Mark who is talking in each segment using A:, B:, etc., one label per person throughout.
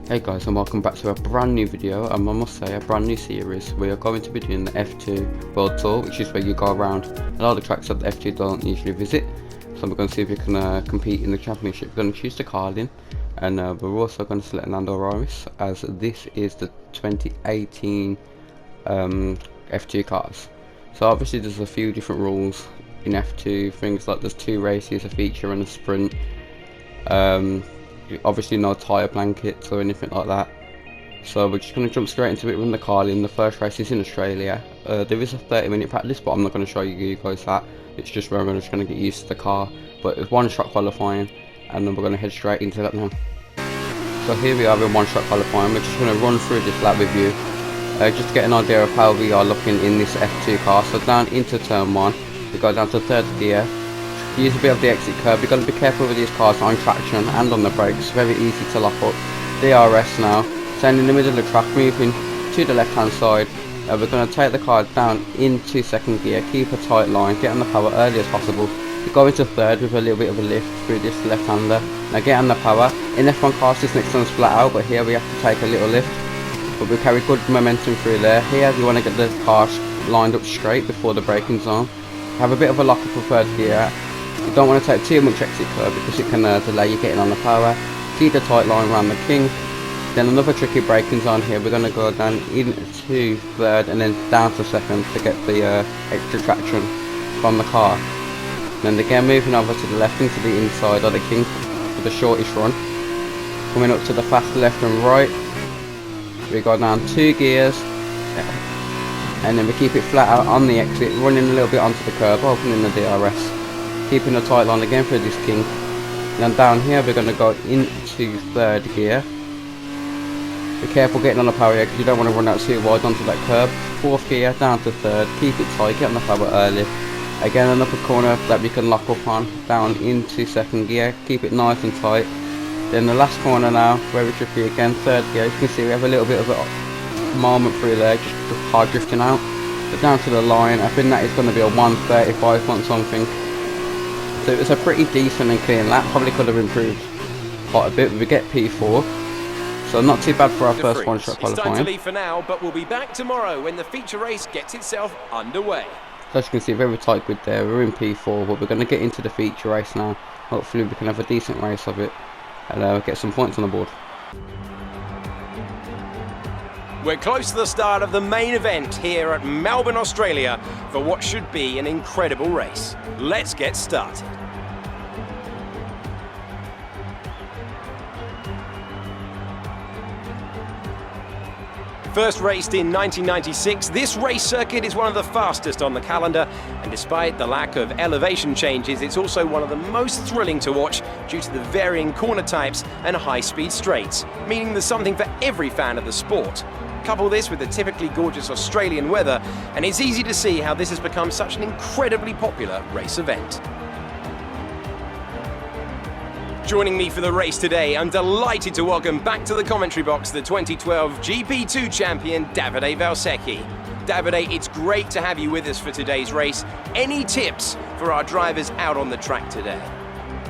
A: Hey guys, and welcome back to a brand new video, and I must say a brand new series. We are going to be doing the F2 World Tour, which is where you go around a lot of the tracks that the F2 don't usually visit. So we're going to see if we can compete in the championship. We're going to choose the Carlin, and we're also going to select Lando Norris, as this is the 2018 F2 cars. So obviously there's a few different rules in F2, things like there's 2 races, a feature and a sprint. Obviously no tyre blankets or anything like that, so we're just going to jump straight into it with the Carlin. The first race is in Australia. There is a 30-minute practice, but I'm not going to show you guys that. It's just where we're just going to get used to the car, but it's one-shot qualifying, and then we're going to head straight into that now. So here we are in one-shot qualifying. We're just going to run through this lap with you, just to get an idea of how we are looking in this F2 car. So down into turn 1, we go down to 3rd gear. Use a bit of the exit curve. You've got to be careful with these cars on traction and on the brakes. Very easy to lock up. DRS now. Staying in the middle of the track, moving to the left hand side. We're going to take the car down into 2nd gear. Keep a tight line. Get on the power early as possible. We go into 3rd with a little bit of a lift through this left hander. Now get on the power. In F1 cars this next one's flat out, but here we have to take a little lift. But we carry good momentum through there. Here you want to get the car lined up straight before the braking zone. Have a bit of a lock up for 3rd gear. You don't want to take too much exit curve because it can delay you getting on the power. Keep the tight line around the king. Then another tricky braking zone here. We're going to go down into 3rd and then down to 2nd to get the extra traction from the car. Then again moving over to the left into the inside of the king for the shortest run. Coming up to the fast left and right. We go down 2 gears. And then we keep it flat out on the exit, running a little bit onto the curb, opening the DRS. Keeping a tight line again through this king. Then down here we're going to go into 3rd gear. Be careful getting on the power here because you don't want to run out too wide onto that curb. 4th gear down to 3rd. Keep it tight, get on the power early. Again an upper corner that we can lock up on. Down into 2nd gear. Keep it nice and tight. Then the last corner now, very tricky again, 3rd gear. You can see we have a little bit of a moment through there, just hard drifting out. But down to the line, I think that is going to be a 1:35 point something. So it was a pretty decent and clean lap. Probably could have improved quite a bit. We get P4, so not too bad for our first one-shot qualifying.
B: It's time to leave for now, but we'll be back tomorrow when the feature race gets itself underway.
A: So as you can see, very tight grid there. We're in P4, but we're going to get into the feature race now. Hopefully we can have a decent race of it and get some points on the board.
B: We're close to the start of the main event here at Melbourne, Australia, for what should be an incredible race. Let's get started. First raced in 1996, this race circuit is one of the fastest on the calendar, and despite the lack of elevation changes, it's also one of the most thrilling to watch due to the varying corner types and high-speed straights, meaning there's something for every fan of the sport. Couple this with the typically gorgeous Australian weather, and it's easy to see how this has become such an incredibly popular race event. Joining me for the race today, I'm delighted to welcome back to the commentary box the 2012 GP2 champion Davide Valsecchi. Davide, it's great to have you with us for today's race. Any tips for our drivers out on the track today?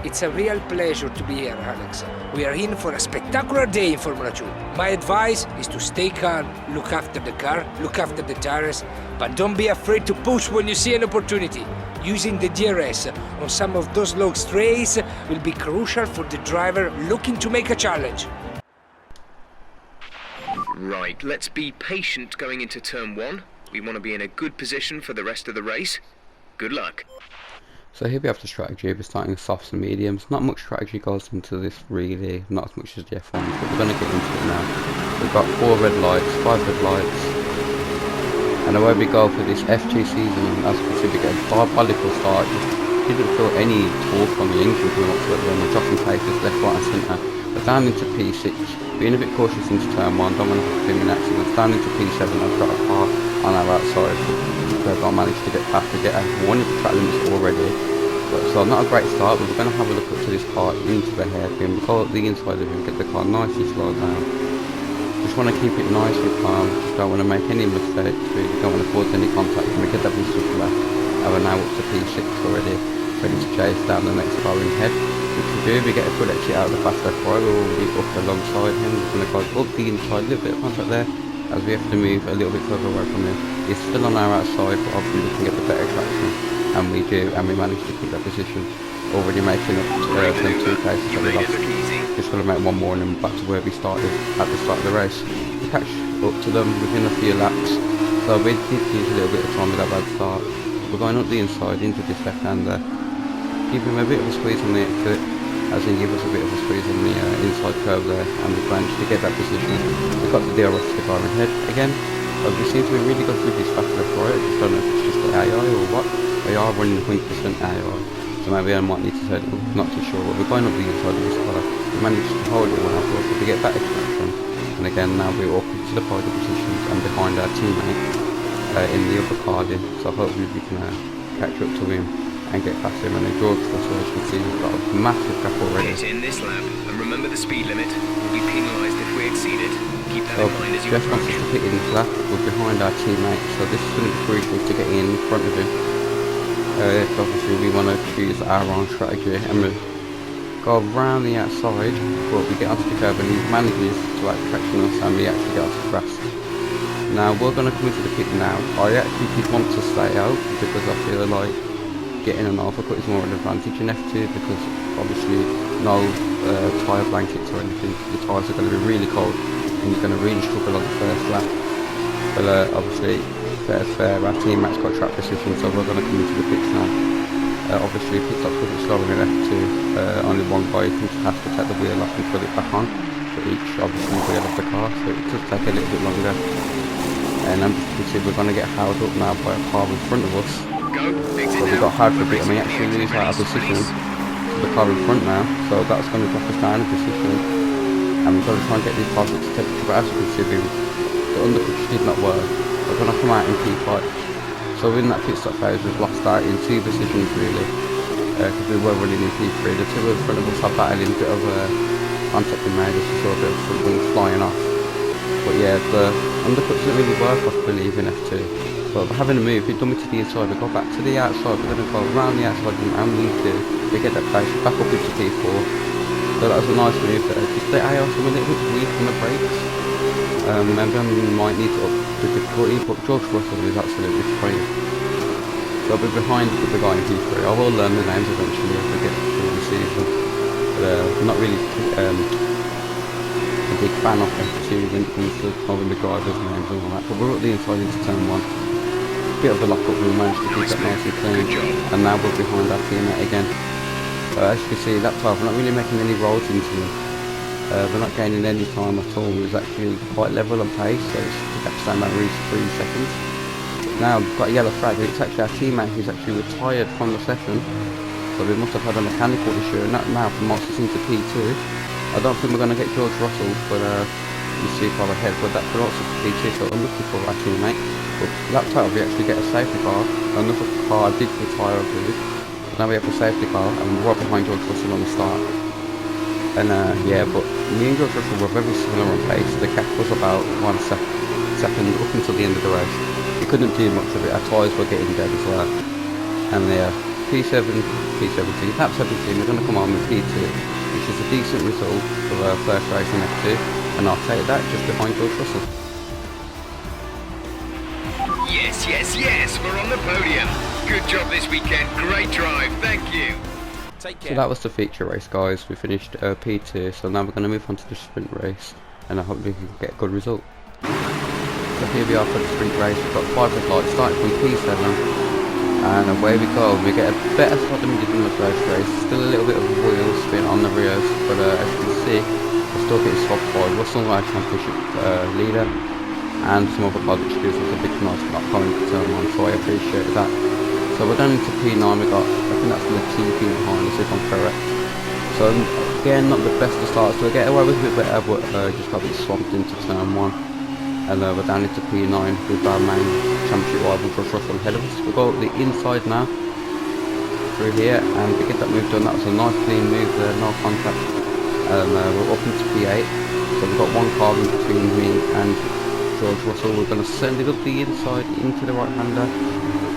C: It's a real pleasure to be here, Alex. We are in for a spectacular day in Formula 2. My advice is to stay calm, look after the car, look after the tires, but don't be afraid to push when you see an opportunity. Using the DRS on some of those long straights will be crucial for the driver looking to make a challenge.
D: Right, let's be patient going into turn 1. We want to be in a good position for the rest of the race. Good luck.
A: So here we have the strategy. We're starting with softs and mediums. Not much strategy goes into this really, not as much as the F1, but we're going to get into it now. We've got 4 red lights, 5 red lights, and away we go for this F2 season. As you can see, we get a diabolical start. Just didn't feel any torque on the engine whatsoever, and we're dropping places left, right and centre. We're down into P6, being a bit cautious into turn 1, don't want to have too many accidents. Down into P7, I've got a car on our outside. I managed to get past to get one of the track limits already, but so not a great start. But we're going to have a look up to this car into the hairpin. We'll go up the inside of him, get the car nicely slowed down. Just want to keep it nice and calm. Don't want to make any mistakes. We don't want to cause any contact. And we get that boost up left, and we're now up to P6 already, ready to chase down the next car in head. which we do. We get a good exit out of the fast left right. We're already up alongside him. We're going to go up the inside, a little bit of contact there, as we have to move a little bit further away from him. He's still on our outside, but obviously we can get the better traction, and we do, and we manage to keep that position. Already making up from 2 places that we lost. Just got to make one more and then back to where we started at the start of the race. We catch up to them within a few laps, so we did use a little bit of time with that bad start. We're going up the inside into this left hander, give him a bit of a squeeze on the exit, as in give us a bit of a squeeze on the inside curve there, and we managed to get that position. We got the DRS to the car ahead again. We seem to be really good through this fast left right. I just don't know if it's just the AI or what. We are running 100% AI. So maybe I might need to turn it up, not too sure, but we're going up the inside of this car. We managed to hold it well after to get back extraction. And again, now we're up into the podium positions and behind our teammate in the upper car in. So hopefully we can catch up to him and get past him. And then George Russell, as you can see, we've got a massive gap already.
D: Get in this lap and remember the speed limit. We'll be penalised if we exceed it. Keep that in mind as you
A: Jeff wants us to pit in this lap. We're behind our teammate, so this is going to be crucial to get in front of him. Obviously we want to choose our own strategy and we go around the outside, but we get onto the curb and he manages to out-traction us and we actually get onto the grass. Now we're going to come into the pit now. I actually did want to stay out because I feel like getting an overcut is more an advantage in F2 because obviously no tyre blankets or anything. The tyres are going to be really cold and you're going to really struggle on the first lap. But obviously fair, our teammate's got track position, so we're going to come into the pits now. Obviously pit stop's a bit slower in F2, only one guy has to take the wheel off and put it back on for each obviously wheel of the car, so it does take a little bit longer. And as you can see we're going to get held up now by a car in front of us. So we got held for a bit and we actually lose our position to the car in front now, so that's going to drop us down in position. And we've got to try and get these cars up to temperature, but as you can see the undercut did not work. We're going to come out in P5, so in that pit stop phase we've lost out in 2 positions really, because we were running in P3. The 2 in front of us are battling a bit of contact in made us, we saw a bit of front wings flying off. But yeah, the undercut doesn't really work I believe in F2, but we're having a move, we dump it to the inside, we go back to the outside, we're going to go around the outside and we get that place back up into P4, so that was a nice move there. Just the AI was a little bit weak on the brakes. Maybe I might need to up the difficulty, but George Russell is absolutely free. So I'll be behind the guy in P3. I will learn the names eventually as we get through the season. But I'm not really a big fan of F2 when it comes to knowing the drivers' names and all that. But we're up the inside into turn 1. Bit of a lock up, we managed to keep that nice and clean. And now we're behind our teammate again. As you can see, that time we're not really making any rolls into him. We're not gaining any time at all. It was actually quite level on pace, so it's kept staying about 3 seconds. Now we've got a yellow flag, it's actually our teammate who's actually retired from the session, so we must have had a mechanical issue, and that now promotes us into P2. I don't think we're going to get George Russell, but you see far ahead, but that promotes us to P2, so I'm looking for our teammate. But that time we actually get a safety car, another car did retire I believe. Now we have a safety car, and we're right behind George Russell on the start. And yeah, but me and George Russell were very similar on pace. The gap was about 1 second up until the end of the race. We couldn't do much of it, our tyres were getting dead as well. And yeah, P17, lap 17, we're going to come on with P2, which is a decent result for our first race in F2. And I'll take that just behind George Russell.
D: Yes, yes, yes, we're on the podium. Good job this weekend, great drive, thank you.
A: So that was the feature race guys, we finished P2, so now we're going to move on to the sprint race and I hope we can get a good result. So here we are for the sprint race, we've got 5 red lights starting from P7 and away we go. We get a better spot than we did in the first race, still a little bit of wheel spin on the rears, but as you can see we're still getting swapped by Russell, our championship leader, and some other cars which gives us a big nice not going to turn on, so I appreciate that. So we're going into P9, we got, I think that's the TP behind us if I'm correct. So again, not the best of starts, so we get away with a bit better, but just got a bit swamped into turn 1. And we're down into P9 with our main championship rival George Russell ahead of us. We go the inside now, through here, and we get that move done. That was a nice clean move there, no contact. And we're up into P8, so we've got one car in between me and George Russell. We're going to send it up the inside into the right hander.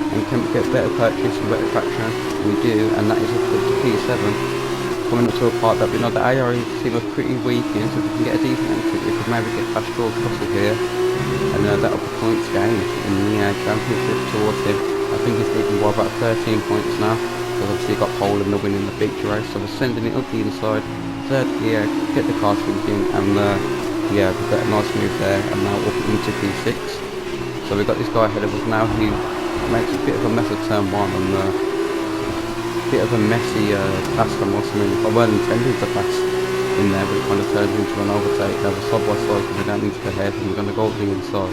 A: And can we get better purchase and better traction? We do, and that is up to P7. coming up to a part that we know the ARE team are pretty weak in, so if we can get a decent entry, we could maybe get past George Russell here, and that'll be points gained in the championship towards him. I think he's leading by about 13 points now, because obviously he got pole and the win in the feature race, so we're sending it up the inside, third gear, get the car swinging, and yeah, we've got a nice move there, and now up into P6. So we've got this guy ahead of us now who makes a bit of a mess of turn 1, and bit of a messy pass from us. I mean, I weren't intending to pass in there, but it kind of turned into an overtake. They were side by side coming down into the head, and we're going to go up the inside.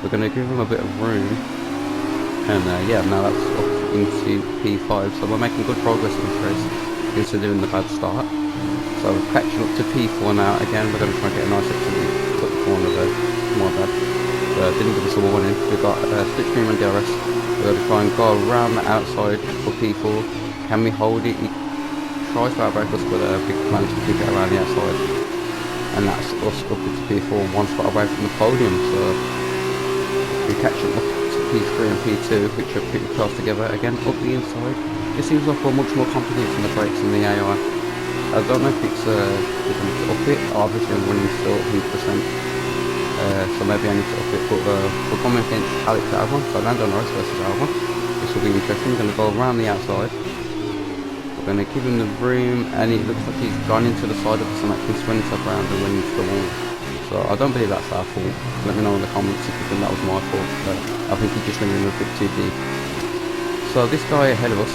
A: We're going to give them a bit of room, and yeah, now that's up into P5. So we're making good progress in this race, considering the bad start. So we're catching up to P4 now. Again, we're going to try and get a nice activity. Got the corner there, my bad. Didn't give us a warning. We've got slipstream and DRS. We're going to try and go around the outside for P4. Can we hold it? He tries to outbreak us, but a big plan to keep it around the outside. And that's us up into P4, one spot away from the podium. So we catch up to P3 and P2, which are pretty close together. Again, up the inside. It seems like we're much more confident in the brakes and the AI. I don't know if it's up it. Obviously, I'm running still 100%. So maybe I need to up it, but we're coming against Alex Albon, so Lando Norris versus Albon. This will be interesting. We're going to go around the outside. We're going to give him the room, and it looks like he's gone into the side of us and actually spun himself around and went into the wall. So I don't believe that's our fault. Let me know in the comments if you think that was my fault, but I think he just went in a bit too deep. So this guy ahead of us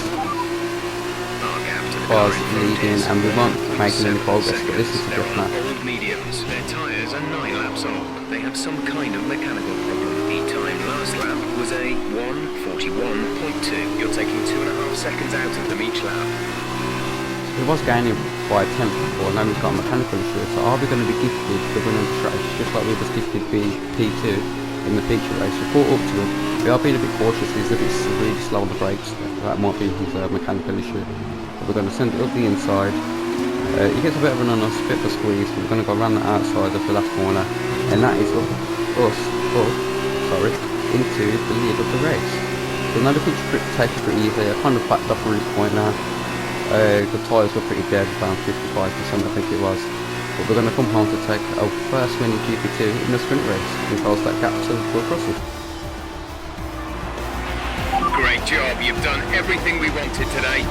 A: was leading, and we weren't making any progress, but this is the drift map.
D: Old mediums. Their tyres are 9 laps old. They have some kind of mechanical problem. The time last lap was a 1:41.2. You're taking 2.5 seconds out of them each lap.
A: He was gaining by a tenth before, now he's got a mechanical issue, so are we going to be gifted the win on the strategy, just like we was gifted P2 in the feature race? We caught up to him. We are being a bit cautious, he's a bit really slow on the brakes, that might be his mechanical issue. But we're going to send it up the inside. He gets a bit of an on us, a bit of a squeeze, but we're going to go around the outside of the last corner, and that is into the lead of the race. So now the feature take it pretty easy. I kind of backed off from this point now. The tyres were pretty dead, around 55% I think it was. But we're going to come home to take our first win in GP2 in the sprint race and close that gap to George Russell.
D: Great job, you've done everything we wanted today.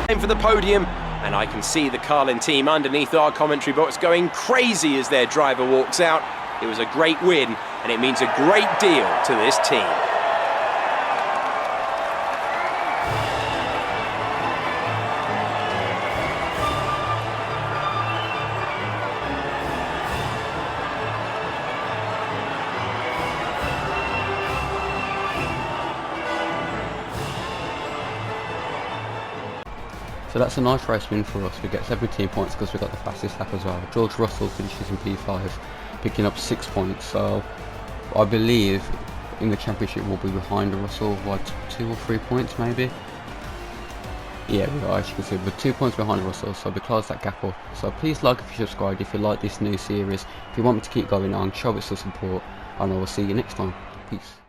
B: Time for the podium, and I can see the Carlin team underneath our commentary box going crazy as their driver walks out. It was a great win, and it means a great deal to this team.
A: So that's a nice race win for us. We get 17 points because we got the fastest lap as well. George Russell finishes in P5, picking up 6 points. So I believe in the championship we'll be behind Russell, what, 2 or 3 points maybe? Yeah, we are, as you can see, we're 2 points behind Russell, so we close that gap up. So please like if you subscribe if you like this new series. If you want me to keep going on, show it some support, and I will see you next time. Peace.